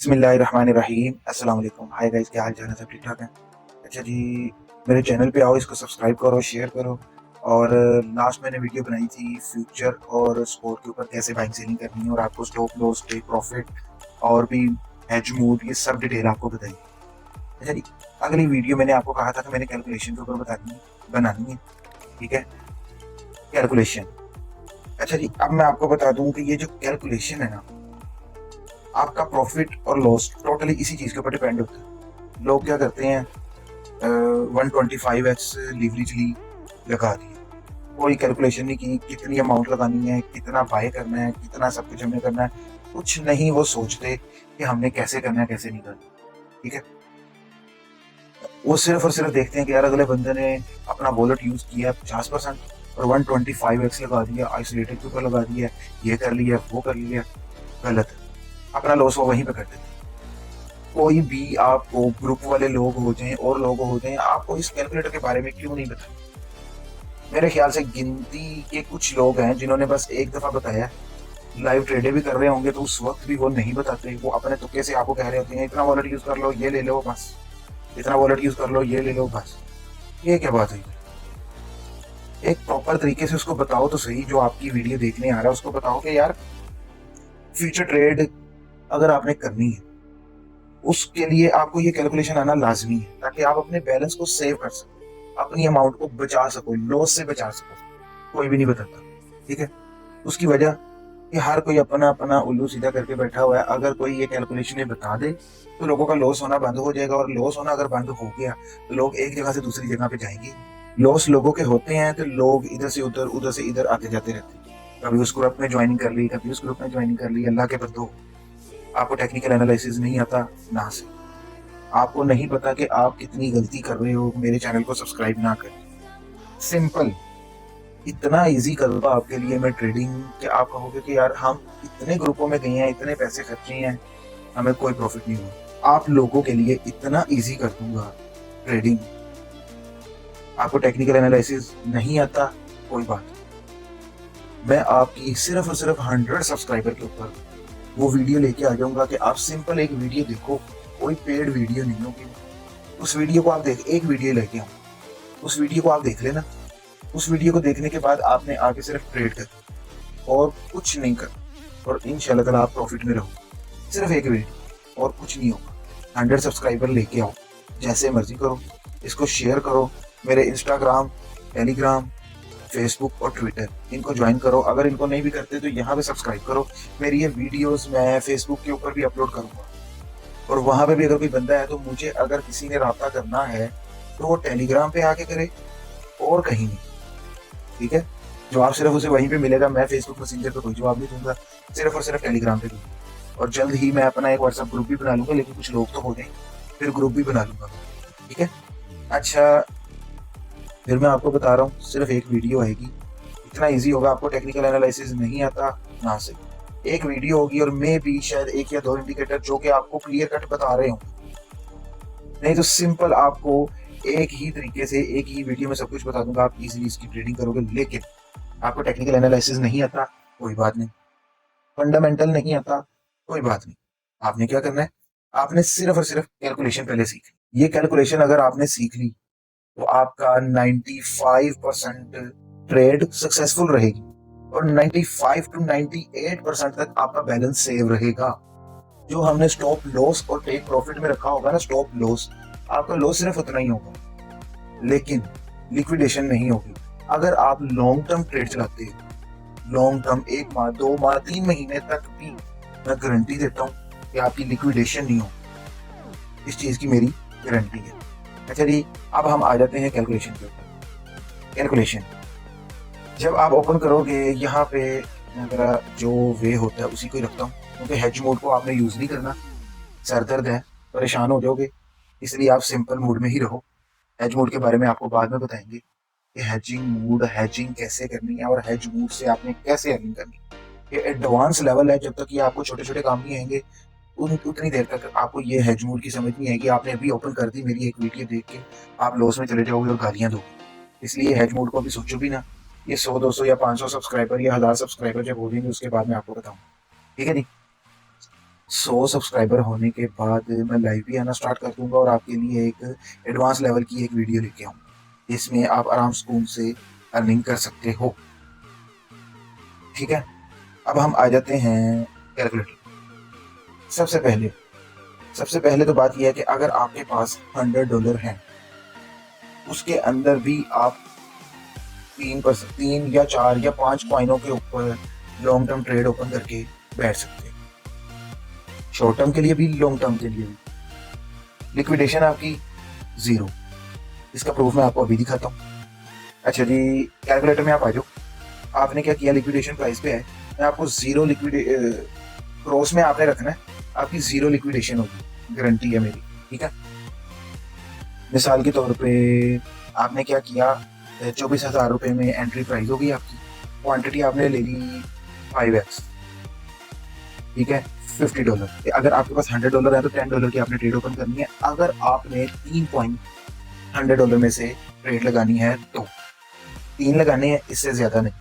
बिस्मिल्लाहिर्रहमानिर्रहीम। अस्सलाम वालेकुम। हाय गाइस, क्या हाल चाल है? सब ठीक ठाक हैं? अच्छा जी, मेरे चैनल पे आओ, इसको सब्सक्राइब करो, शेयर करो। और लास्ट मैंने वीडियो बनाई थी फ्यूचर और स्पोर्ट के ऊपर, कैसे बाइक सेलिंग करनी है और आपको स्टॉप लॉस, टेक प्रॉफिट और भी हेज मूड, ये सब डिटेल आपको बताई। अच्छा जी, अगली वीडियो मैंने आपको कहा था कि मैंने कैलकुलेशन के ऊपर बनानी है। ठीक है, कैलकुलेशन। अच्छा जी, अब मैं आपको बता दूं कि ये जो कैलकुलेशन है ना, आपका प्रॉफिट और लॉस टोटली इसी चीज के ऊपर डिपेंड होता है। लोग क्या करते हैं, 125x लीवरेज ली, लगा दिए, कोई कैलकुलेशन नहीं की कितनी अमाउंट लगानी है, कितना बाय करना है, कितना सब कुछ हमने करना है, कुछ नहीं वो सोचते कि हमने कैसे करना है, कैसे नहीं करना। ठीक है, वो सिर्फ और सिर्फ देखते हैं कि यार अगले बंदे ने अपना वॉलेट यूज किया 50% और 125x लगा दिया, आइसोलेटेड के ऊपर लगा दिया, ये कर लिया, वो कर लिया। गलत है, अपना लॉस वो वहीं पे कर देते हैं। कोई भी आपको, ग्रुप वाले लोग हो जाएं और लोग हो जाएं, आपको इस कैलकुलेटर के बारे में क्यों नहीं बताया? मेरे ख्याल से गिनती के कुछ लोग हैं जिन्होंने बस एक दफा बताया। लाइव ट्रेडे भी कर रहे होंगे तो उस वक्त भी वो नहीं बताते, वो अपने तुक्के से आपको कह रहे होते हैं इतना वॉलेट यूज कर लो, ये ले लो बस, इतना वॉलेट यूज कर लो, ये ले लो बस। ये क्या बात है? एक प्रॉपर तरीके से उसको बताओ तो सही, जो आपकी वीडियो देखने आ रहा है उसको बताओ कि यार फ्यूचर ट्रेड अगर आपने करनी है, उसके लिए आपको ये कैलकुलेशन आना लाजमी है, ताकि आप अपने बैलेंस को सेव कर सको, अपनी अमाउंट को बचा सको, लॉस से बचा सको। कोई भी नहीं बताता। ठीक है, उसकी वजह कि हर कोई अपना अपना उल्लू सीधा करके बैठा हुआ है। अगर कोई ये कैलकुलेशन बता दे तो लोगों का लॉस होना बंद हो जाएगा, और लॉस होना अगर बंद हो गया तो लोग एक जगह से दूसरी जगह पे जाएंगे। लॉस लोगों के होते हैं तो लोग इधर से उधर, उधर से इधर आते जाते रहते हैं। कभी उस ग्रुप में ज्वाइनिंग कर ली, कभी उस ग्रुप में ज्वाइनिंग कर ली। अल्लाह के बंदो, आपको टेक्निकल एनालिसिस नहीं आता ना से, आपको नहीं पता कि आप कितनी गलती कर रहे हो मेरे चैनल को सब्सक्राइब ना करें। सिंपल, इतना इजी कर दूंगा आपके लिए मैं ट्रेडिंग कि आप कहोगे कि यार हम इतने ग्रुपों में गए हैं, इतने पैसे खर्चे हैं, हमें कोई प्रॉफिट नहीं हुआ। आप लोगों के लिए इतना इजी कर दूंगा ट्रेडिंग। आपको टेक्निकल एनालिसिस नहीं आता, कोई बात नहीं। मैं आपकी सिर्फ और सिर्फ 100 सब्सक्राइबर के ऊपर वो वीडियो लेके आ जाऊंगा कि आप सिंपल एक वीडियो देखो, कोई पेड वीडियो नहीं होगी। उस वीडियो को आप देख, एक वीडियो लेके आऊँ, उस वीडियो को आप देख लेना। उस वीडियो को देखने के बाद आपने आगे सिर्फ ट्रेड कर और कुछ नहीं कर, और इंशाल्लाह ताला आप प्रॉफिट में रहो। सिर्फ एक वीडियो और कुछ नहीं होगा। 100 सब्सक्राइबर लेके आओ, जैसे मर्जी करो, इसको शेयर करो। मेरे इंस्टाग्राम, टेलीग्राम, फेसबुक और ट्विटर, इनको ज्वाइन करो। अगर इनको नहीं भी करते तो यहाँ पे सब्सक्राइब करो। मेरी ये वीडियोस मैं फेसबुक के ऊपर भी अपलोड करूंगा, और वहां पे भी अगर कोई बंदा है तो मुझे अगर किसी ने रब्ता करना है तो वो टेलीग्राम पे आके करे, और कहीं नहीं। ठीक है, जवाब सिर्फ उसे वहीं पे मिलेगा। मैं फेसबुक मैसेंजर पे कोई जवाब नहीं दूंगा, सिर्फ और सिर्फ टेलीग्राम पे दूंगा। और जल्द ही मैं अपना एक व्हाट्सएप ग्रुप भी बना लूंगा, लेकिन कुछ लोग तो हो गए, फिर ग्रुप भी बना लूंगा। ठीक है, अच्छा, फिर मैं आपको बता रहा हूँ, सिर्फ एक वीडियो आएगी, इतना इजी होगा। आपको टेक्निकल एनालिसिस नहीं आता ना से, एक वीडियो होगी और मैं भी शायद एक या दो इंडिकेटर जो कि आपको क्लियर कट बता रहे हूँ। नहीं तो सिंपल आपको एक ही तरीके से एक ही वीडियो में सब कुछ बता दूंगा, आप इजीली इसकी ट्रेडिंग करोगे। लेकिन आपको टेक्निकल एनालिसिस नहीं आता, कोई बात नहीं। फंडामेंटल नहीं आता, कोई बात नहीं। आपने क्या करना है, आपने सिर्फ और सिर्फ कैलकुलेशन पहले सीख ली। ये कैलकुलेशन अगर आपने सीख ली तो आपका 95% ट्रेड सक्सेसफुल रहेगी, और 95 टू 98% तक आपका बैलेंस सेव रहेगा। जो हमने स्टॉप लॉस और टेक प्रॉफिट में रखा होगा ना, स्टॉप लॉस, आपका लॉस सिर्फ उतना ही होगा, लेकिन लिक्विडेशन नहीं होगी। अगर आप लॉन्ग टर्म ट्रेड चलाते हैं, लॉन्ग टर्म 1 माह, 2 माह, 3 महीने तक भी, मैं गारंटी देता हूँ कि आपकी लिक्विडेशन नहीं होगी। इस चीज की मेरी गारंटी है। अच्छा जी, अब हम आ जाते हैं कैलकुलेशन के ऊपर। कैलकुलेशन जब आप ओपन करोगे, यहाँ पे मेरा जो वे होता है उसी को ही रखता हूँ, क्योंकि हेज मोड को आपने यूज नहीं करना। सर दर्द है, परेशान हो जाओगे, इसलिए आप सिंपल मोड में ही रहो। हेज मोड के बारे में आपको बाद में बताएंगे कि हेजिंग मोड, हेजिंग कैसे करनी है और हेज मोड से आपने कैसे अर्निंग करनी है। ये एडवांस लेवल है, जब तक ये आपको छोटे छोटे काम नहीं आएंगे उतनी देर तक आपको ये हेज मोड की समझ नहीं आएगी। आपने अभी ओपन कर दी, मेरी एक वीडियो देख के आप लॉस में चले जाओगे और गालियां दोगे। इसलिए हेज मोड को अभी सोचो भी ना। ये 100, 200 या 500 सब्सक्राइबर या 1000 सब्सक्राइबर जब हो जाएंगे उसके बाद मैं आपको बताऊँ। ठीक है जी, 100 सब्सक्राइबर होने के बाद मैं लाइव भी आना स्टार्ट कर दूंगा और आपके लिए एक एडवांस लेवल की एक वीडियो लेके आऊंगा, इसमें आप आराम सुकून से अर्निंग कर सकते हो। ठीक है, अब हम आ जाते हैं कैलकुलेटर। सबसे पहले तो बात यह है कि अगर आपके पास $100 है, उसके अंदर भी आप 3 या 4 या 5 कॉइनों के ऊपर लॉन्ग टर्म ट्रेड ओपन करके बैठ सकते हैं, शॉर्ट टर्म के लिए भी लॉन्ग टर्म के लिए भी। लिक्विडेशन आपकी 0, इसका प्रूफ मैं आपको अभी दिखाता हूँ। अच्छा जी, कैलकुलेटर में आप आ जाओ। आपने क्या किया, लिक्विडेशन प्राइस पे है, मैं आपको 0 क्रॉस में आपने रखना है, आपकी 0 लिक्विडेशन होगी, गारंटी है मेरी। ठीक है, मिसाल के तौर पे आपने क्या किया, 24,000 रुपये में एंट्री प्राइस होगी आपकी, क्वांटिटी आपने ले ली 5x। ठीक है, $50। अगर आपके पास $100 है तो $10 की आपने ट्रेड ओपन करनी है। अगर आपने 3 कॉइन $100 में से ट्रेड लगानी है तो 3 लगाने हैं, इससे ज्यादा नहीं,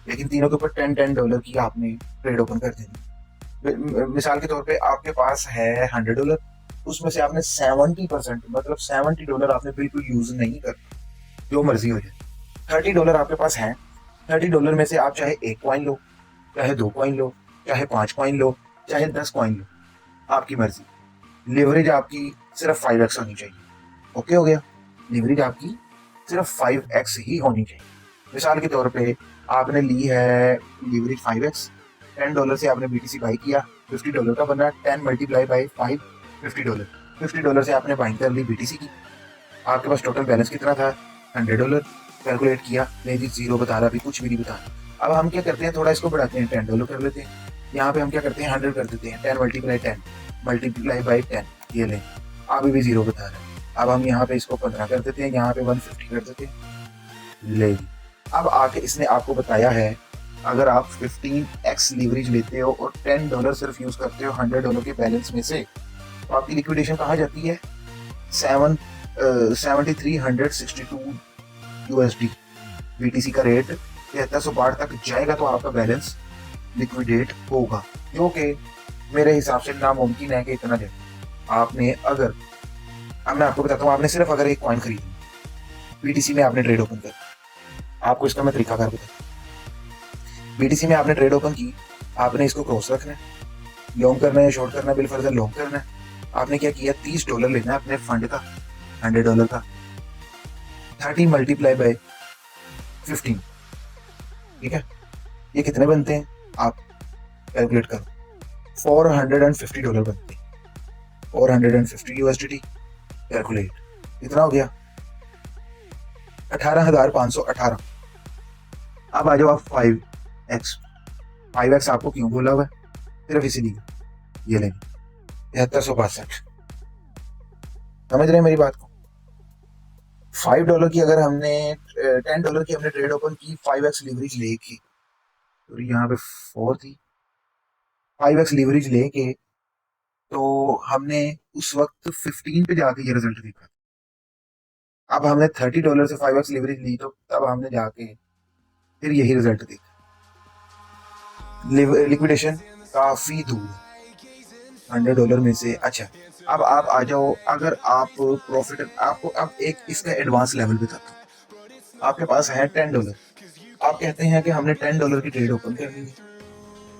लेकिन तीनों के ऊपर $10 की आपने ट्रेड ओपन कर देनी। मिसाल के तौर पे आपके पास है $100, उसमें से आपने 70% मतलब $70 आपने बिल्कुल यूज नहीं करना, जो मर्जी हो जाए। $30 आपके पास है, $30 में से आप चाहे 1 कॉइन लो, चाहे 2 कॉइन लो, चाहे 5 कॉइन लो, चाहे 10 कॉइन लो, आपकी मर्जी। लेवरेज आपकी सिर्फ 5x होनी चाहिए। ओके हो गया, लेवरेज आपकी सिर्फ 5x ही होनी चाहिए। मिसाल के तौर पे आपने ली है लेवरेज 5x, $10 से आपने BTC बाई किया, $50 का बना, 10 मल्टीप्लाई बाई 5, $50। $50 से आपने बाइंग कर ली BTC की, आपके पास टोटल बैलेंस कितना था, $100। कैलकुलेट किया, नहीं जी 0 बता रहा, अभी कुछ भी नहीं बता रहा। अब हम क्या करते हैं, थोड़ा इसको बढ़ाते हैं, $10 कर लेते हैं। यहाँ पे हम क्या करते हैं, 100 कर देते हैं, 10 मल्टीप्लाई बाई 10, ये लें, अभी भी 0 बता रहा है। अब हम यहाँ पे इसको 15 कर देते हैं, यहाँ पे 150 कर देते हैं, ले। अब आके इसने आपको बताया है, अगर आप 15x लीवरेज लेते हो और $10 सिर्फ यूज करते हो $100 के बैलेंस में से, तो आपकी लिक्विडेशन कहाँ जाती है, 7362 USD। BTC का रेट 7362 तक जाएगा तो आपका बैलेंस लिक्विडेट होगा, जो कि मेरे हिसाब से नामुमकिन है कि इतना जाए। आपने अगर, अब मैं आपको बताता हूँ, आपने सिर्फ अगर 1 कॉइन खरीदी, BTC में आपने ट्रेड ओपन कर, आपको इसका मैं तरीकाकार बताता हूँ। BTC में आपने ट्रेड ओपन की, आपने इसको क्रॉस रखना है, लॉन्ग करना है, शॉर्ट करना है, बिल फर्जर लॉन्ग करना है। आपने क्या किया, $30 लेना है अपने फंड का, $100 का, 30 मल्टीप्लाई बाय 15। ठीक है, ये कितने बनते हैं आप कैलकुलेट करो, $450 बनते हैं, 450 USD। कैलकुलेट, कितना हो गया, 18,518। अब आ जाओ आप 5x आपको क्यों बोला हुआ है, सिर्फ इसीलिए, ये लेंगे 7362। समझ रहे हैं मेरी बात को। $5 की अगर हमने, $10 की हमने ट्रेड ओपन की, 5x लीवरेज लेके, तो यहाँ पे 4 थी, 5x लीवरेज लेके तो हमने उस वक्त 15 पे जाके ये रिजल्ट देखा। अब हमने $30 से 5x लीवरेज ली, तो तब हमने जाके फिर यही रिजल्ट देखा। लिक्विडेशन काफी दूर, $100 में से। अच्छा, अब आप आ जाओ, अगर आप प्रॉफिट, आपको अब एक इसका एडवांस लेवल बताता हूँ। आपके पास है $10, आप कहते हैं कि हमने $10 की ट्रेड ओपन करनी है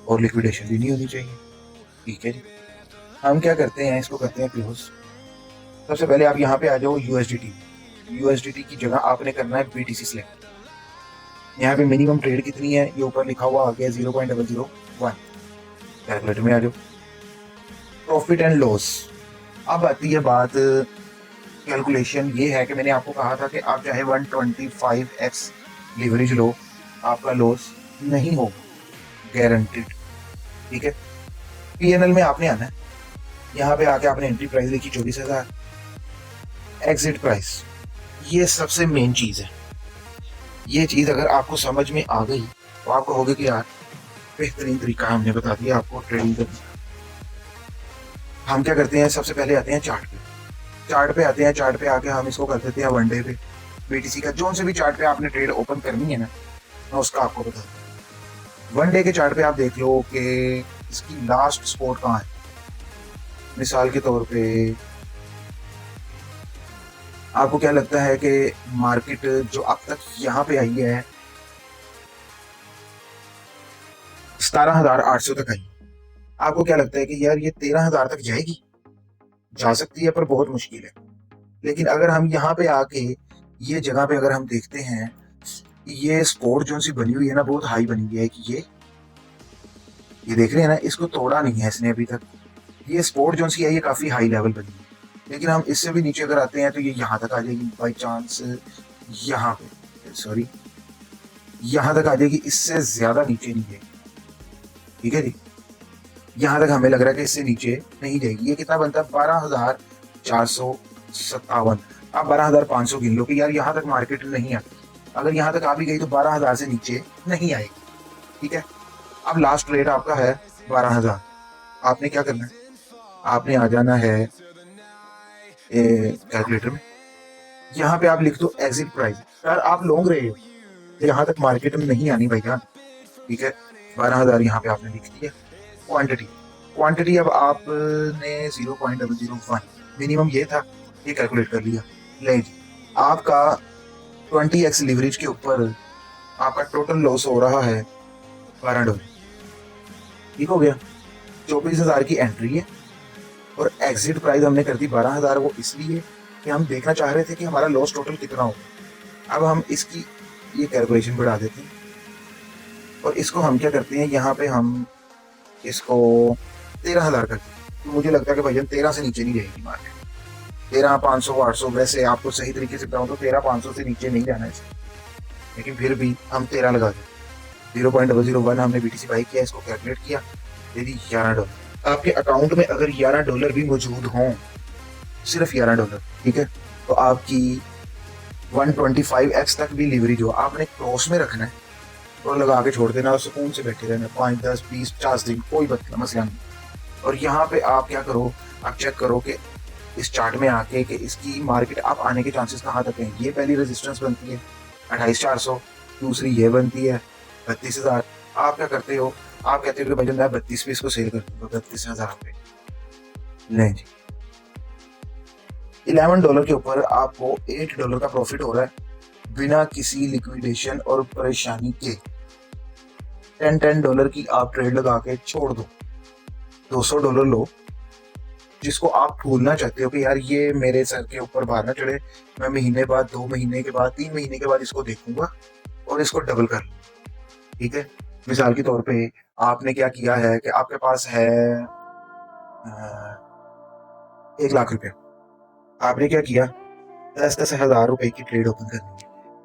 और लिक्विडेशन भी नहीं होनी चाहिए। ठीक है जी, हम क्या करते हैं, इसको करते हैं क्लोज। सबसे पहले आप यहाँ पे आ जाओ, USDT की जगह आपने करना है BTC सिलेक्ट। यहाँ पे मिनिमम ट्रेड कितनी है, ये ऊपर लिखा हुआ आ गया 0.001। कैलकुलेटर में आ जाओ, प्रॉफिट एंड लॉस। अब आती है बात, कैलकुलेशन ये है कि मैंने आपको कहा था कि आप चाहे 125x लीवरेज लो, आपका लॉस नहीं होगा, गारंटीड। ठीक है, PNL में आपने आना है, यहाँ पे आके आपने एंट्री प्राइस लिखी 24,000, एग्जिट प्राइस, ये सबसे मेन चीज है। ये चीज अगर आपको समझ में आ गई तो आप कहोगे कि यार बेहतरीन तरीका हमने बता दिया आपको ट्रेडिंग करने का। हम क्या करते हैं, सबसे पहले आते हैं चार्ट पे आते हैं, चार्ट पे आके हम इसको कर देते हैं 1 डे पे। BTC का जो से भी चार्ट पे आपने ट्रेड ओपन करनी है ना, मैं उसका आपको बता दूँ। 1 डे के चार्ट पे आप देख लो कि इसकी लास्ट सपोर्ट कहाँ है, मिसाल के तौर पे आपको क्या लगता है कि मार्केट जो अब तक यहाँ पे आई है 17,800 तक आई, आपको क्या लगता है कि यार ये 13,000 तक जाएगी? जा सकती है पर बहुत मुश्किल है। लेकिन अगर हम यहाँ पे आके ये जगह पे अगर हम देखते हैं, ये स्पोर्ट जो सी बनी हुई है ना, बहुत हाई बनी हुई है कि ये देख रहे हैं ना, इसको तोड़ा नहीं है इसने अभी तक। ये स्पोर्ट जो सी है ये काफी हाई लेवल बनी है, लेकिन हम इससे भी नीचे अगर आते हैं तो ये यहाँ तक आ जाएगी बाई चांस, यहाँ पे सॉरी यहाँ तक आ जाएगी, इससे ज्यादा नीचे नहीं जाएगी। ठीक है जी, यहाँ तक हमें लग रहा है कि इससे नीचे नहीं जाएगी। ये कितना बनता है? 12,457। आप 12,500 गिन लो कि यार यहाँ तक मार्केट नहीं आती। अगर यहाँ तक आ भी गई तो 12,000 से नीचे नहीं आएगी। ठीक है, अब लास्ट रेट आपका है 12,000। आपने क्या करना है? आपने आ जाना है कैलकुलेटर में, यहाँ पे आप लिख दो एग्जिट प्राइस। यार आप लॉन्ग रहे हो तो यहाँ तक मार्केट में नहीं आनी भैया। ठीक है, 12,000 यहाँ पे आपने लिख दिया। क्वांटिटी अब आपने 0.001 मिनिमम ये था, ये कैलकुलेट कर लिया। ले जी, आपका 20x लीवरेज के ऊपर आपका टोटल लॉस हो रहा है $12। ठीक हो गया, 24,000 की एंट्री है और एग्जिट प्राइस हमने कर दी 12,000। वो इसलिए कि हम देखना चाह रहे थे कि हमारा लॉस टोटल कितना हो। अब हम इसकी ये कैलकुलेशन बढ़ा देते हैं और इसको हम क्या करते हैं, यहाँ पे हम इसको 13,000 करते हैं। तो मुझे लगता है कि भैया 13 से नीचे नहीं रहेगी मार्केट। 13,500 800, वैसे आपको सही तरीके से बताऊँ तो 13,500 से नीचे नहीं जाना है इसमें, लेकिन फिर भी हम 13 लगा दें। 0.001 हमने BTC बाई किया, इसको कैलकुलेट किया, दे दी $11। आपके अकाउंट में अगर $11 भी मौजूद हों, सिर्फ $11, ठीक है, तो आपकी 125x तक भी लीवरेज हो। आपने क्रॉस में रखना है और लगा के छोड़ देना और सुकून से बैठे रहना 5 10 20 50 दिन, कोई मसला नहीं। और यहाँ पे आप क्या करो, आप चेक करो कि इस चार्ट में आके कि इसकी मार्केट आप आने के चांसेस कहाँ तक हैं। ये पहली रेजिस्टेंस बनती है 28,400, दूसरी ये बनती है 32,000। आप क्या करते हो, आप कहते हो कि भाई मैं 32 पे इसको सेल कर दूंगा 32,000 पे। नहीं जी, $11 के ऊपर आपको $8 का प्रॉफिट हो रहा है बिना किसी लिक्विडेशन और परेशानी के। $10 की आप ट्रेड लगा के छोड़ दो, $200 लो, जिसको आप भूलना चाहते हो कि यार ये मेरे सर के ऊपर बाहर ना चढ़े, मैं महीने बाद, 2 महीने के बाद, 3 महीने के बाद इसको देखूंगा और इसको डबल कर लूँ। ठीक है, मिसाल के तौर पे आपने क्या किया है कि आपके पास है 1 लाख रुपया, आपने क्या किया 10-10 हजार रुपए की ट्रेड ओपन करनी है।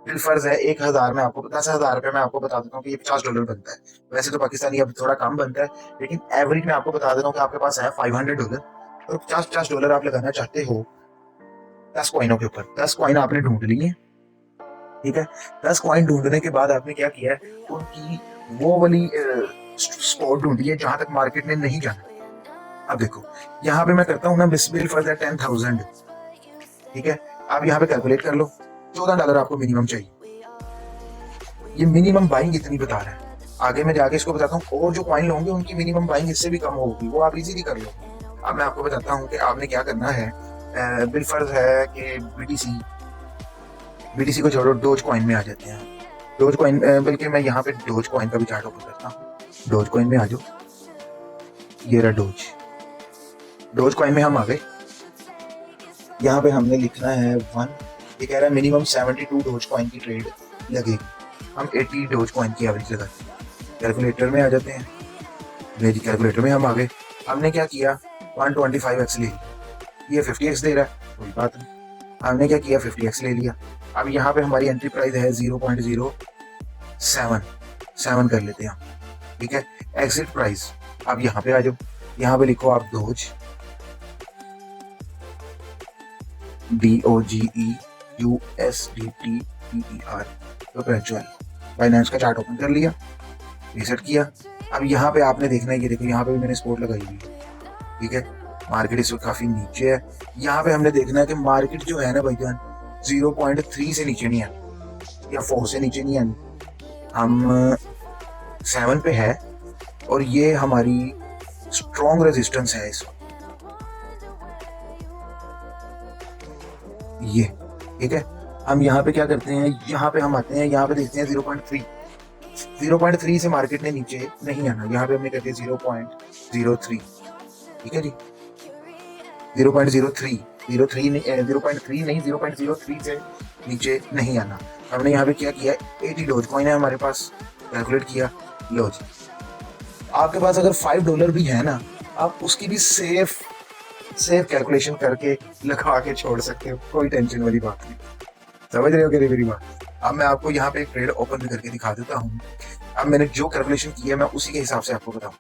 फिर फर्ज है 1,000 में आपको 10,000 रुपये में आपको बता देता हूँ कि ये $50 बनता है। वैसे तो पाकिस्तानी अब थोड़ा कम बनता है, लेकिन एवरेज में आपको बता देता हूँ कि आपके पास है $500 और $50 आप लगाना चाहते हो 10 कॉइनों के ऊपर। 10 कॉइन आपने ढूंढ ली है। ठीक है, 10 कॉइन ढूंढने के बाद आपने क्या किया है, उनकी वो वाली स्पॉट ढूंढी है जहां तक मार्केट ने नहीं जाना। अब देखो यहाँ पे मैं करता हूँ ना, बिस्मिल फर्ज है 10,000। ठीक है, आप यहाँ पे कैलकुलेट कर लो, $14 आपको मिनिमम चाहिए। ये मिनिमम बाइंग इतनी बता रहा है। आगे मैं जाके इसको बताता हूँ और जो कॉइन होंगे उनकी मिनिमम बाइंग इससे भी कम होगी, वो आप इजीली कर लो। अब मैं आपको बताता हूँ कि आपने क्या करना है। बिलफर्ज है कि बीटीसी को छोड़ो, डोज कॉइन में आ जाते हैं। डोज कॉइन, बल्कि मैं यहाँ पे डोज कॉइन का भी चार्ट ओपन करता हूँ। डोज कॉइन में आ जाओ, ये रहा डोज कॉइन में हम आ गए। यहाँ पे हमने लिखना है 1, ये कह रहा है मिनिमम 72 डोज कॉइन की ट्रेड लगेगी। हम 80 डोज कॉइन की एवरेज लगाते हैं। कैलकुलेटर में आ जाते हैं, मेरी कैलकुलेटर में हम आ गए। हमने क्या किया 125x ले, ये 50x दे रहा है, कोई बात नहीं, हमने क्या किया 50x ले लिया। अब यहाँ पे हमारी एंट्री प्राइस है 0.07 कर लेते हैं। ठीक है, एग्जिट प्राइस अब यहाँ पे आ जाओ, यहाँ पे लिखो आप डोज, DOGEUSDTER, परपेचुअल फाइनेंस का चार्ट ओपन कर लिया, रीसेट किया। अब यहाँ पे आपने देखना है, ये देखो यहाँ पे भी मैंने सपोर्ट लगाई हुई है। ठीक है, मार्केट इस वक्त काफी नीचे है। यहाँ पे हमने देखना है कि मार्केट जो है ना भाईजान 0.3 से नीचे नहीं आनी या 4 से नीचे नहीं आनी। हम 7 पे है और ये हमारी स्ट्रॉन्ग रेजिस्टेंस है इस वक्त। ये ठीक है। हम यहाँ पे क्या करते हैं, यहाँ पे हम आते हैं, यहाँ पे देखते हैं 0.3। 0.3 से मार्केट ने नीचे नहीं आना, यहाँ पे हमने कर दिया 0.03। ठीक है जी, 0.03, 03 नहीं, 0.3 नहीं, 0.03 से नीचे नहीं आना। हमने यहाँ पे क्या किया, 80 डॉज कॉइन है हमारे पास, कैलकुलेट किया। लो जी, आपके पास अगर $5 भी है ना, आप उसकी भी सेफ कैलकुलेशन करके लगा के छोड़ सकते हो, कोई टेंशन वाली बात नहीं। समझ रहे हो क्या मेरी बात? अब मैं आपको यहाँ पे एक ट्रेड ओपन भी करके दिखा देता हूँ। अब मैंने जो कैलकुलेशन की है मैं उसी के हिसाब से आपको बताऊँ।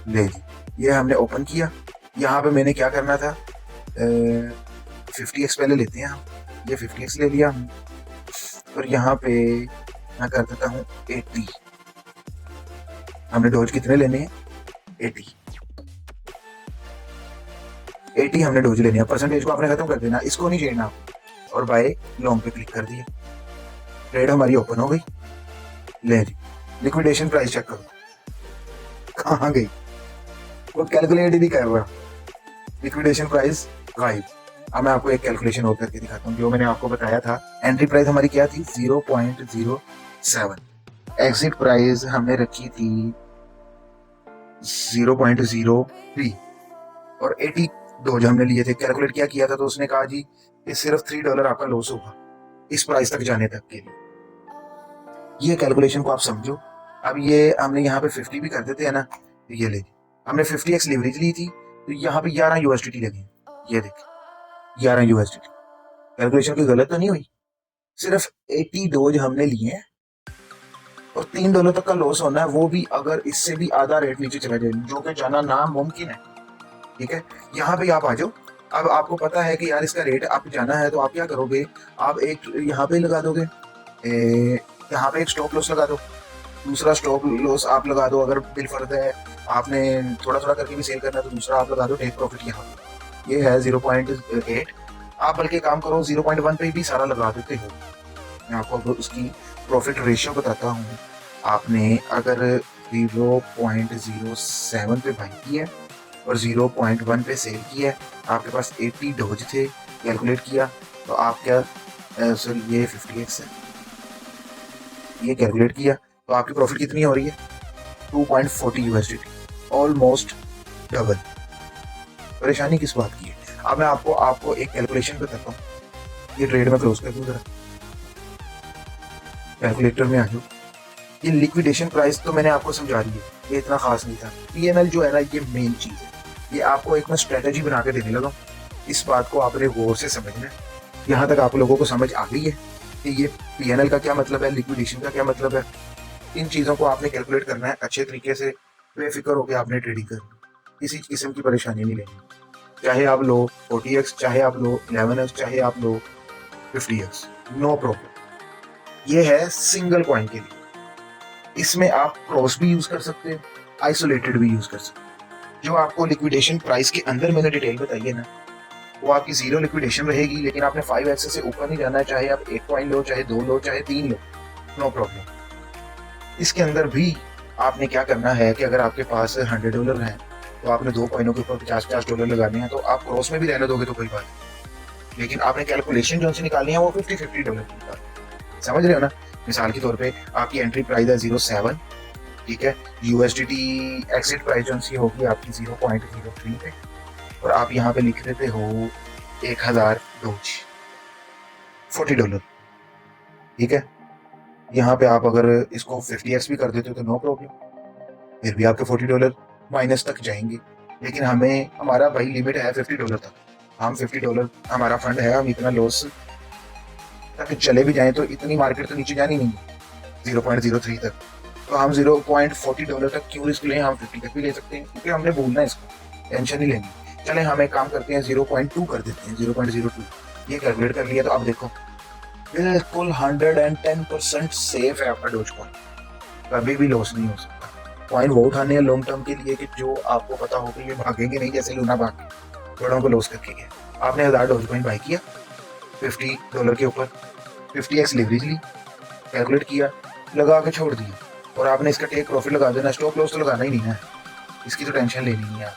ले जी, ये हमने ओपन किया। यहाँ पे मैंने क्या करना था, 50x पहले लेते हैं हम, ये 50x ले लिया हमने, और यहाँ पे मैं कर देता हूँ 80। हमने डॉज कितने लेने हैं, 80 हमने डॉज लेने हैं। परसेंटेज को आपने खत्म कर देना, इसको नहीं छेड़ना आप, और बाय लॉन्ग पे क्लिक कर दिया। ट्रेड हमारी ओपन हो गई। ले जी, लिक्विडेशन प्राइस चेक करो कहाँ गई, वो कैलकुलेट ही नहीं कर रहा, लिक्विडेशन प्राइस गायब। अब मैं आपको एक कैलकुलेशन और करके दिखाता हूँ, जो मैंने आपको बताया था। एंट्री प्राइस हमारी क्या थी, 0.07। एग्जिट प्राइस हमने रखी थी 0.03, और 80 डॉज हमने लिए थे। कैलकुलेट क्या किया था, तो उसने कहा जी ये सिर्फ $3 आपका लॉस होगा इस प्राइस तक जाने तक के लिए। ये कैलकुलेशन को आप समझो। अब ये हमने यहाँ पे 50 भी कर देते हैं ना, तो ये ले, हमने 50x लीवरेज ली थी, तो यहाँ पे 11 USDT लगे। ये देखिए 11 USDT। कैलकुलेशन कोई गलत तो नहीं हुई, सिर्फ 80 डोज हमने लिए हैं, और $3 तक का लॉस होना है, वो भी अगर इससे भी आधा रेट नीचे चला जाए, जो कि जाना नामुमकिन है। ठीक है, यहाँ पे आप आ जाओ। अब आपको पता है कि यार इसका रेट आप जाना है, तो आप क्या करोगे, आप एक यहाँ पे लगा दोगे, यहाँ पे एक स्टॉप लॉस लगा दो, दूसरा स्टॉप लॉस आप लगा दो। अगर बिल फर्द है, आपने थोड़ा थोड़ा करके भी सेल करना है, तो दूसरा आप लगा दो टेक प्रॉफिट। यहाँ ये है 0.8, आप बल्कि काम करो 0.1 पे भी सारा लगा देते हो। मैं आपको उसकी प्रॉफिट रेशियो बताता हूँ। आपने अगर 0.07 पे बाई किया और 0.1 पे सेल किया, आपके पास 80 डॉज थे, कैलकुलेट किया तो आप क्या, सॉरी ये 50x है, ये कैलकुलेट किया तो आपकी प्रॉफिट कितनी हो रही है, 2.40 USDT, ऑलमोस्ट डबल। परेशानी किस बात की है? अब मैं आपको एक कैलकुलेशन बताता हूँ। ये ट्रेड में क्लोज कर दूँ जरा, कैलकुलेटर में आ जाओ। ये लिक्विडेशन प्राइस तो मैंने आपको समझा दी है, ये इतना खास नहीं था। PNL जो है ना, ये मेन चीज़ है। ये आपको एक मैं स्ट्रेटेजी बना के देने लगा, इस बात को आपने गौर से समझना है। यहाँ तक आप लोगों को समझ आ गई है कि ये PNL का क्या मतलब है, लिक्विडेशन का क्या मतलब है। इन चीज़ों को आपने कैलकुलेट करना है अच्छे तरीके से, बेफिक्र होकर आपने ट्रेडिंग करनी, किसी किस्म की परेशानी नहीं लेनी। चाहे आप लो 40x, चाहे आप लो 11x, चाहे आप लो 50x, नो प्रॉब्लम। ये है सिंगल कॉइन के लिए। इसमें आप क्रॉस भी यूज कर सकते हो, आइसोलेटेड भी यूज कर सकते हो। जो आपको लिक्विडेशन प्राइस के अंदर मैंने डिटेल बताई है ना, वो आपकी जीरो लिक्विडेशन रहेगी, लेकिन आपने 5 एक्सेस से ऊपर नहीं जाना है। चाहे आप 1 कॉइन लो, चाहे 2 लो, चाहे 3 लो, नो प्रॉब्लम। इसके अंदर भी आपने क्या करना है कि अगर आपके पास $100 हैं, तो आपने 2 कॉइनों के ऊपर $50 लगाने हैं, तो आप क्रॉस में भी रहने दोगे तो कोई बात नहीं, लेकिन आपने कैलकुलेशन जो से निकालनी है वो $50 की निकाल। समझ रहे हो ना? मिसाल के तौर पे आपकी एंट्री प्राइस है 0.7, ठीक है। USDT एक्सिट प्राइस जो सी होगी आपकी 0.03 पे, और आप यहाँ पे लिख देते हो 1000 डॉज, $40, ठीक है। यहाँ पे आप अगर इसको 50x भी कर देते हो तो नो प्रॉब्लम, फिर भी आपके $40 माइनस तक जाएंगे। लेकिन हमें, हमारा भाई लिमिट है $50 तक। हम $50 हमारा फंड है, हम इतना लॉस तक चले भी जाएं तो इतनी मार्केट तो नीचे जानी नहीं है 0.03 तक, तो हम $0.40 तक क्यों रिस्क लें, हम 50 तक भी ले सकते हैं, क्योंकि हमने भूलना है इसको, टेंशन नहीं लेनी। चले हम एक काम करते हैं 0.2 कर देते हैं, 0.02। ये कैलकुलेट कर लिया, तो आप देखो बिल्कुल 110% सेफ है आपका डोज कॉइन, कभी भी लॉस नहीं हो सकता। कॉइन वो उठाने हैं लॉन्ग टर्म के लिए कि जो आपको पता हो कि ये भागेंगे नहीं, जैसे लूना भाग के बड़ों को लॉस करके गया। आपने 1000 डोज कॉइन बाई किया $50 के ऊपर, 50x लीवरेज ली, कैलकुलेट किया, लगा के छोड़ दिया, और आपने इसका टेक प्रॉफिट लगा देना। स्टॉप लॉस तो लगाना ही नहीं है, इसकी तो टेंशन लेनी नहीं है।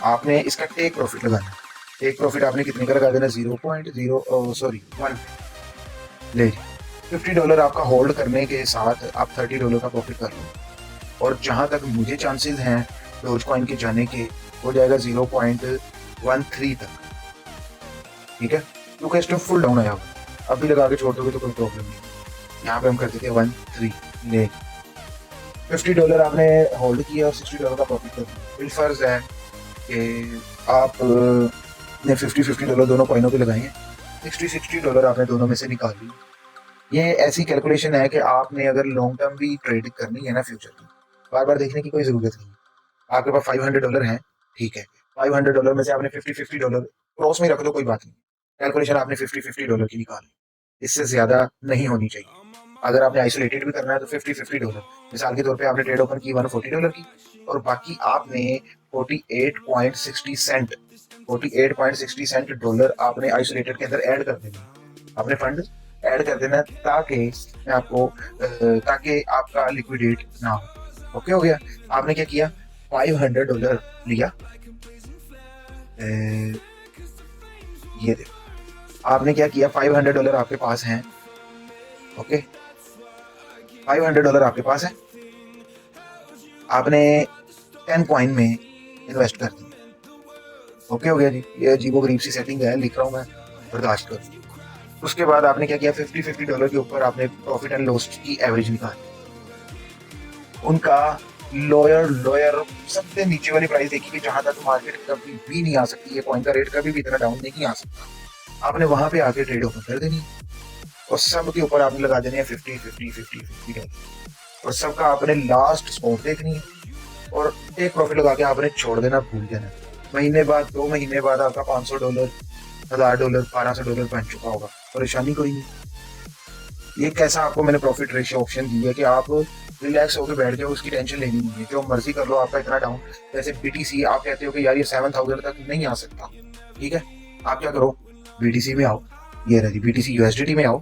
आपने इसका टेक प्रॉफिट लगाना, एक प्रॉफिट आपने कितने का लगा देना, 0.0 सॉरी 1 ले जी। $50 आपका होल्ड करने के साथ आप $30 का प्रॉफिट कर लो, और जहां तक मुझे चांसेस हैं डोज कॉइन के जाने के, हो जाएगा 0.13 तक, ठीक है। तो कैश फुल डाउन आया होगा, अभी लगा के छोड़ दोगे तो कोई प्रॉब्लम नहीं। यहाँ पे हम कर देते हैं 13 ले। $50 आपने होल्ड किया और $60 का प्रॉफिट कर दिया। बिलफर्ज है कि आप ने $50 दोनों कॉइनों पे लगाए हैं, $60 आपने दोनों में से निकाल लिए। ये ऐसी कैलकुलेशन है कि आपने अगर लॉन्ग टर्म भी ट्रेड करनी है ना फ्यूचर की, बार बार देखने की कोई ज़रूरत नहीं। आपके पास $500 है, ठीक है, $500 में से आपने $50 क्रॉस में रख दो, कोई बात नहीं। कैलकुलेशन आपने $50 की निकाली, इससे ज़्यादा नहीं होनी चाहिए। अगर आपने आइसोलेटेड भी करना है तो $50 मिसाल के तौर पे आपने ट्रेड ओपन की $140 की, और बाकी आपने 48.60 सेंट डॉलर आपने आइसोलेटेड के अंदर ऐड कर देना, अपने फंड ऐड कर देना, ताकि मैं आपको ताकि आपका लिक्विडेट ना हो। ओके हो गया। आपने क्या किया, $500 लिया, ये देखो आपने क्या किया, $500 आपके पास हैं, ओके, $500 आपके पास है, आपने 10 कॉइन में इन्वेस्ट कर दिया। ओके हो गया जी। ये अजीबोगरीब सी सेटिंग है, लिख रहा हूँ मैं, बर्दाश्त करो। उसके बाद आपने क्या किया, $50 के ऊपर आपने प्रॉफिट एंड लॉस की एवरेज निकाली, उनका लोअर सबसे नीचे वाली प्राइस देखी कि जहां तक मार्केट कभी भी नहीं आ सकती है, कॉइन का रेट कभी भी इतना डाउन नहीं आ सकता, आपने वहां पे आके ट्रेड ओपन कर देनी, और सब के ऊपर आपने लगा देनी है 50 और सबका आपने लास्ट स्पॉट देखनी है, और एक प्रॉफिट लगा के आपने छोड़ देना, भूल जाना। महीने बाद, 2 महीने बाद आपका $500, $1000, $1200 बन चुका होगा, परेशानी कोई नहीं। ये कैसा आपको मैंने प्रॉफिट रेशियो ऑप्शन दिया कि आप रिलैक्स होकर बैठ जाओ, उसकी टेंशन लेनी नहीं है, जो मर्जी कर लो, आपका इतना डाउन। जैसे BTC आप कहते हो कि यार ये 7000 तक नहीं आ सकता, ठीक है, आप क्या करो, BTC में आओ, ये रही BTC USDT में आओ,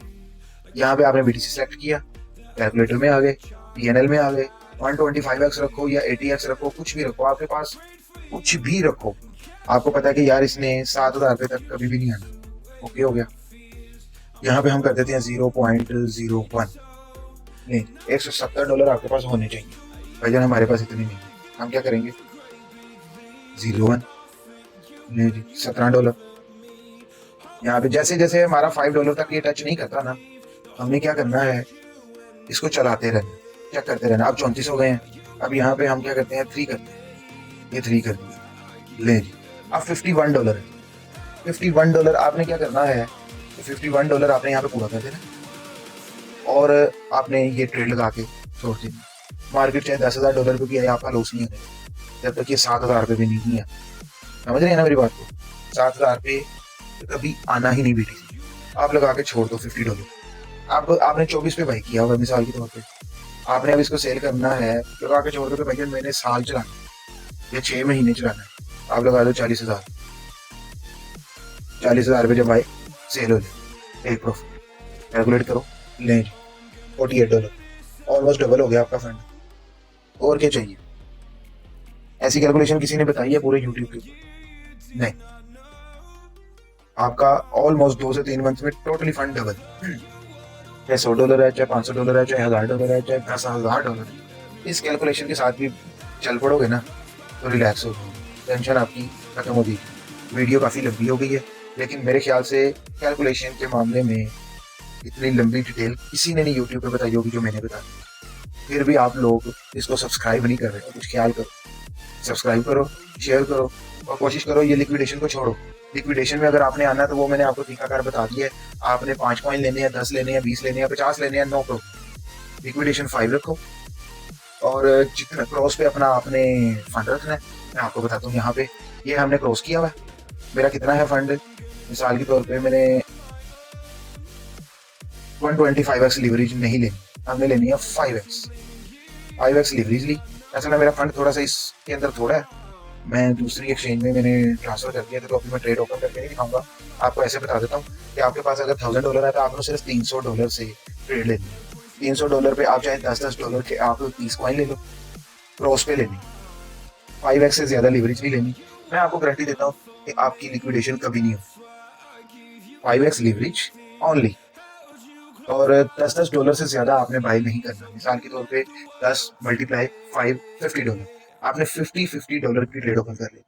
यहाँ पे आपने BTC सेलेक्ट किया, कैलकुलेटर में आ गए, PNL में आ गए, 125x रखो या 80x रखो, कुछ भी रखो, आपके पास कुछ भी रखो, आपको पता है कि यार इसने 7000 रुपये तक कभी भी नहीं आना। ओके हो गया। यहाँ पे हम कर देते हैं 0.01, नहीं, $170 आपके पास होने चाहिए भाईजान, हमारे पास इतने नहीं है। हम क्या करेंगे, 01, नहीं जी, $17। यहाँ पे जैसे जैसे हमारा $5 तक ये टच नहीं करता ना, हमने क्या करना है, इसको चलाते रहना, क्या करते रहना। अब 34 हो गए हैं, अब यहाँ पे हम क्या करते हैं, 3 करते हैं, ये 3 कर दिया, ले जी। अब $51 है, $51 आपने क्या करना है, $51 आपने यहाँ पे पूरा कर देना, और आपने ये ट्रेड लगा के छोड़ देना। मार्केट चाहे $10,000 पे भी आए, आपका लॉस नहीं होगा जब तक ये 7000 पे भी नहीं है। समझ रहे हैं ना मेरी बात को, 7000 पे कभी आना ही नहीं BTC, आप लगा के छोड़ दो $50। अब आपने 24 पे बाई किया होगा मिसाल के तौर पे, आपने अब इसको सेल करना है, लगा के छोड़ दो कि भैया मैंने साल चलाना या 6 महीने चलाना है, आप लगा दो 40,000। 40,000 पे जब आए सेल हो जाए, एक प्रॉफिट कैलकुलेट करो, ले $48, ऑलमोस्ट डबल हो गया आपका फंड। और क्या चाहिए, ऐसी कैलकुलेशन किसी ने बताई है पूरे यूट्यूब के ऊपर? नहीं। आपका ऑलमोस्ट 2 से 3 मंथ में टोटली फंड डबल, चाहे $100 है, चाहे $500 है, चाहे $1000 है, चाहे $10,000 है। इस कैलकुलेशन के साथ भी चल पड़ोगे ना तो रिलैक्स हो जाओगे, टेंशन आपकी खत्म हो जाएगी। वीडियो काफ़ी लंबी हो गई है, लेकिन मेरे ख्याल से कैलकुलेशन के मामले में इतनी लंबी डिटेल किसी ने नहीं यूट्यूब पे बताई होगी जो मैंने बताई। फिर भी आप लोग इसको सब्सक्राइब नहीं कर रहे, कुछ ख्याल करो, सब्सक्राइब करो, शेयर करो, और कोशिश करो ये लिक्विडेशन को छोड़ो। लिक्विडेशन में अगर आपने आना है तो वो मैंने आपको तरीकाकार बता दिया है। आपने 5 कॉइन लेने हैं, 10 लेने हैं, 20 लेने हैं, 50 लेने हैं, नो प्रॉब्लम, लिक्विडेशन 5 रखो, और जितना क्रॉस पे अपना आपने फंड रखना है। मैं आपको बताता हूँ, यहाँ पे ये हमने क्रॉस किया हुआ है, मेरा कितना है फंड, मिसाल के तौर पे मैंने 125x लीवरेज नहीं लेनी, हमने लेनी है 5x लीवरेज ली। ऐसा ना मेरा फंड थोड़ा सा इसके अंदर थोड़ा है, मैं दूसरी एक्सचेंज में मैंने ट्रांसफर कर दिया था, तो अभी मैं ट्रेड ओपन करके नहीं दिखाऊंगा, आपको ऐसे बता देता हूँ कि आपके पास अगर $1000 है तो आपको सिर्फ $300 से ट्रेड लेनी है। $300 पे आप चाहे $10 के आप 30 कॉइन ले लो, क्रॉस पे लेनी, 5x से ज़्यादा लीवरेज नहीं लेनी, मैं आपको गारंटी देता हूँ कि आपकी लिक्विडेशन कभी नहीं होगी। 5x leverage only. और $10 से ज्यादा आपने बाय नहीं करना। मिसाल के तौर पे 10 मल्टीप्लाई 5 $50। आपने 50 की ट्रेड ओपन कर ली।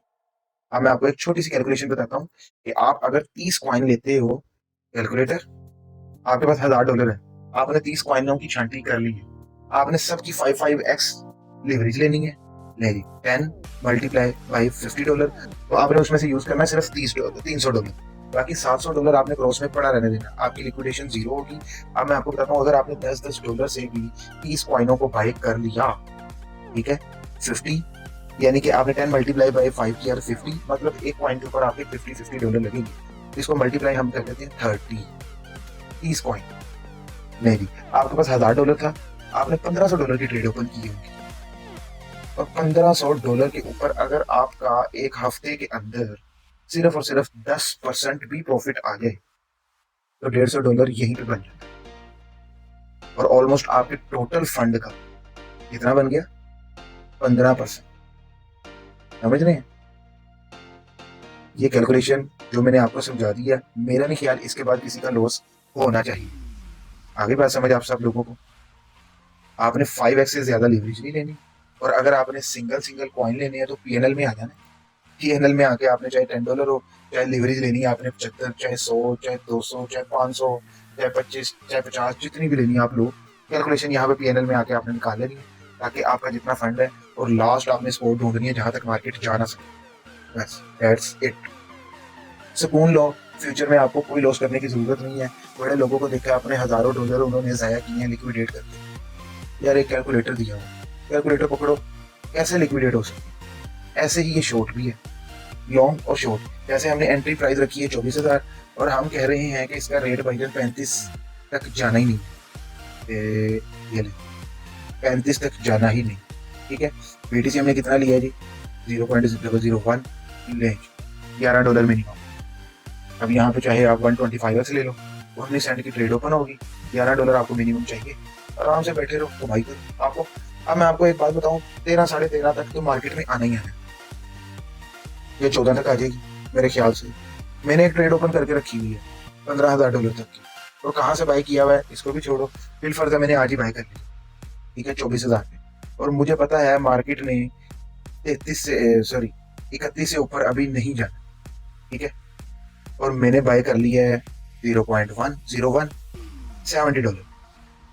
अब मैं आपको एक छोटी सी कैलकुलेशन बताता हूँ कि आप अगर 30 कॉइन लेते हो, कैलकुलेटर, आपके पास $1000 है, आपने 30 कॉइनों की छांटी कर ली है, आपने सबकी 5x लीवरेज लेनी है। ले ली 10 मल्टीप्लाई बाई $50। तो आपने उसमें से यूज करना है सिर्फ $30 $300। बाकी $700 आपने क्रॉस में पड़ा रहने देना, आपकी लिक्विडेशन जीरो होगी। अब मैं आपको बताता हूँ, अगर आपने $10 से भी 30 कॉइनों को बाई कर लिया, ठीक है, 50, यानी कि आपने 10 मल्टीप्लाई बाई 5 किया, 50, मतलब एक कॉइन के ऊपर आपके $50 लगेंगे। इसको मल्टीप्लाई हम कर देते हैं 30 कॉइन। नहीं, आपके पास $1000 था, आपने $1500 की ट्रेड ओपन की होगी, और $1500 के ऊपर अगर आपका एक हफ्ते के अंदर सिर्फ और सिर्फ 10% भी प्रॉफिट आ जाए, तो $150 यहीं पे बन जाता है। और ऑलमोस्ट आपके टोटल फंड का कितना बन गया? 15%। समझ रहे हैं? ये कैलकुलेशन जो मैंने आपको समझा दिया, मेरा नहीं ख्याल इसके बाद किसी का लॉस होना चाहिए। आगे बात समझ आप सब लोगों को? आपने 5x से ज्यादा लीवरेज नहीं लेनी, और अगर आपने सिंगल सिंगल कॉइन लेने हैं तो पीएनएल में आ जाना। पीएनएल में आके आपने चाहे $10 हो, चाहे लीवरेज लेनी है आपने 75, चाहे 100, चाहे 200, चाहे 500, चाहे 25, चाहे 50, जितनी भी लेनी है आप लोग, कैलकुलेशन यहाँ पे पीएनएल में आके आपने निकाल लेनी है, ताकि आपका जितना फंड है, और लास्ट आपने स्पोर्ट ढूंढनी है जहां तक मार्केट जा ना सके। बस दैट्स इट। सुकून लो, फ्यूचर में आपको कोई लॉस करने की जरूरत नहीं है। बड़े लोगों को देखा आपने, हजारों डॉलर उन्होंने जाया किए हैं लिक्विडेट करके। यार एक कैलकुलेटर दिया हो, कैलकुलेटर पकड़ो, कैसे लिक्विडेट हो सकती है। ऐसे ही ये शॉर्ट भी है, लॉन्ग और शॉर्ट। जैसे हमने एंट्री प्राइस रखी है 24,000, और हम कह रहे हैं कि इसका रेट भाईजान 35 तक जाना ही नहीं। ये ले, 35 तक जाना ही नहीं, ठीक है। बीटीसी हमने कितना लिया है जी? 0.001 ले, $11 मिनिमम। अब यहाँ पे चाहे आप 125x ले लो, 19 सेंट की ट्रेड ओपन होगी, $11 आपको मिनिमम चाहिए। आराम से बैठे रहो, कमाई करो आपको। अब मैं आपको एक बात बताऊं, 13 साढ़े 13 तक तो मार्केट में आना ही आना है, ये 14 तक आ जाएगी मेरे ख्याल से। मैंने एक ट्रेड ओपन करके रखी हुई है $15,000 तक की, और कहाँ से बाय किया हुआ है इसको भी छोड़ो, बिल फर्जा मैंने आज ही बाय कर ली, ठीक है, 24,000 में। और मुझे पता है मार्केट ने 31 से, सॉरी, 31 से ऊपर अभी नहीं जाना, ठीक है। और मैंने बाय कर लिया है 0.101, $70।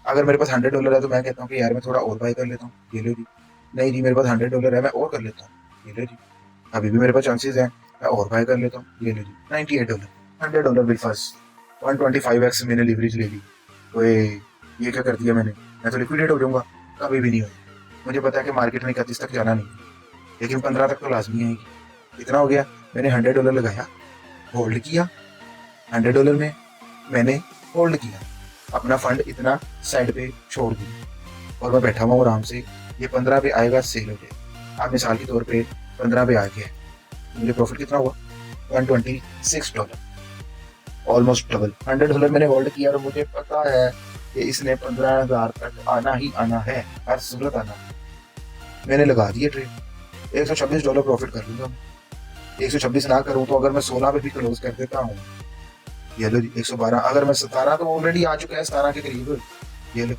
अगर मेरे पास $100 है तो मैं कहता हूँ कि यार मैं थोड़ा और बाय कर लेता हूँ, ये लो जी। नहीं जी, मेरे पास $100 है, मैं और कर लेता हूँ, ये लो जी। अभी भी मेरे पास चांसेस हैं, मैं और बाय कर लेता हूँ, ये लो जी। $98, $100 बिल फर्स्ट, 125x मैंने लीवरेज ले ली। तो ये क्या कर दिया मैंने? मैं तो लिक्विडेट हो जाऊंगा, कभी भी नहीं होगा। मुझे पता है कि मार्केट में 31 तक जाना नहीं, लेकिन 15 तक तो लाजमी आएगी। इतना हो गया, मैंने $100 लगाया, होल्ड किया, $100 में मैंने होल्ड किया, अपना फंड इतना साइड पे छोड़ दिया, और मैं बैठा हुआ आराम से। ये 15 पे आएगा, सेल हो जाएगा। आप मिसाल के तौर पे 15 पे आ गया, मुझे प्रॉफिट कितना हुआ? $126, ऑलमोस्ट डबल। $100 मैंने होल्ड किया, और मुझे पता है कि इसने 15,000 तक आना ही आना है, हर सूरत आना है। मैंने लगा दिया ट्रेड, $126 प्रॉफिट कर लूंगा। 126 ना करूं तो अगर मैं 16 पे भी क्लोज कर देता हूँ, ये लो 112। अगर मैं 17, तो ऑलरेडी आ चुका है 17 के करीब, ये लो,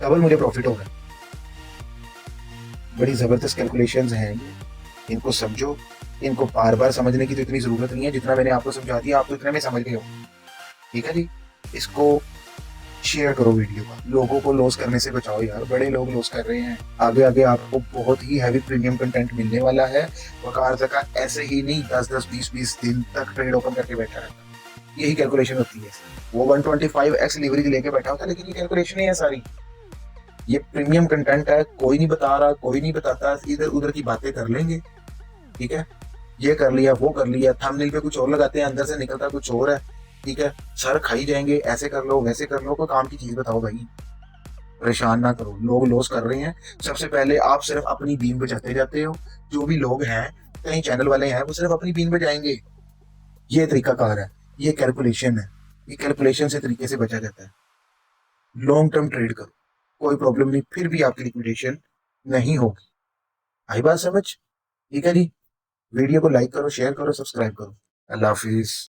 डबल मुझे प्रॉफिट हो गया। बड़ी जबरदस्त कैलकुलेशंस हैं, इनको समझो। इनको बार बार समझने की तो इतनी जरूरत नहीं है, जितना मैंने आपको समझा दिया आप तो इतने में समझ गए हो, ठीक है जी। इसको शेयर करो वीडियो का, लोगों को लॉस करने से बचाओ यार, बड़े लोग लॉस कर रहे हैं। आगे आगे आपको बहुत ही हैवी प्रीमियम कंटेंट मिलने वाला है। वकार का ऐसे ही नहीं 10-10, 20-20 दिन तक ट्रेड ओपन करके बैठा रहता है, यही कैलकुलेशन होती है। वो 125x लीवरेज लेके बैठा होता है, लेकिन ये कैलकुलेशन ही है सारी। ये प्रीमियम कंटेंट है, कोई नहीं बता रहा, कोई नहीं बताता, इधर उधर की बातें कर लेंगे, ठीक है। ये कर लिया, वो कर लिया, थंबनेल पे कुछ और लगाते हैं, अंदर से निकलता कुछ और है, ठीक है। सर खाई जाएंगे, ऐसे कर लो वैसे कर लो, कोई काम की चीज बताओ भाई, परेशान ना करो। लोग लॉस कर रहे हैं, सबसे पहले आप सिर्फ अपनी बीन बजाते जाते हो। जो भी लोग हैं, कई चैनल वाले हैं, वो सिर्फ अपनी बीन बजाएंगे। ये तरीका कार है, ये कैलकुलेशन है, ये कैलकुलेशन से तरीके से बचा जाता है। लॉन्ग टर्म ट्रेड करो, कोई प्रॉब्लम नहीं, फिर भी आपकी लिक्विडेशन नहीं होगी। आई बात समझ? ठीक है जी? वीडियो को लाइक करो, शेयर करो, सब्सक्राइब करो। अल्लाह हाफिज़।